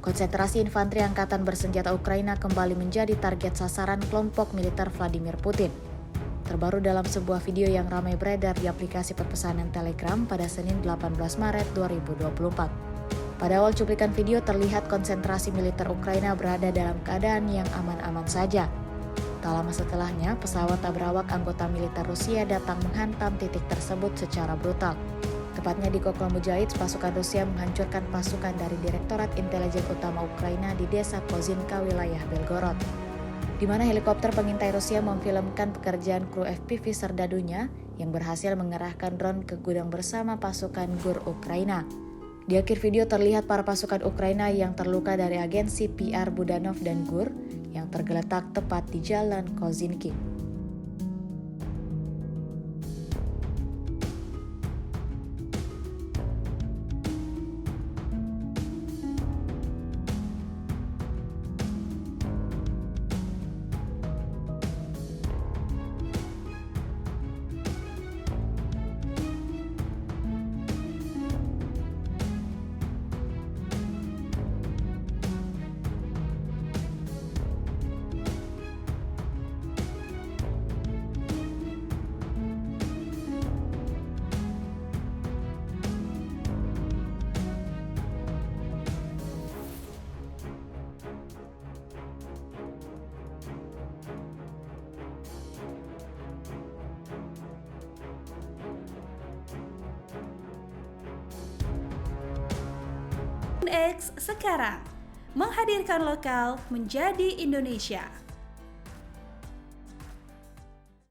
Konsentrasi infanteri angkatan bersenjata Ukraina kembali menjadi target sasaran kelompok militer Vladimir Putin. Terbaru dalam sebuah video yang ramai beredar di aplikasi pepesanan Telegram pada Senin 18 Maret 2024. Pada awal cuplikan video terlihat konsentrasi militer Ukraina berada dalam keadaan yang aman-aman saja. Tak lama setelahnya, pesawat tak berawak anggota militer Rusia datang menghantam titik tersebut secara brutal. Tepatnya di Kokla Mujahid, pasukan Rusia menghancurkan pasukan dari Direktorat Intelijen Utama Ukraina di desa Kozinka, wilayah Belgorod, di mana helikopter pengintai Rusia memfilmkan pekerjaan kru FPV Serdadunya yang berhasil mengerahkan drone ke gudang bersama pasukan GUR Ukraina. Di akhir video terlihat para pasukan Ukraina yang terluka dari agensi PR Budanov dan GUR yang tergeletak tepat di jalan Kozinki. X sekarang menghadirkan lokal menjadi Indonesia.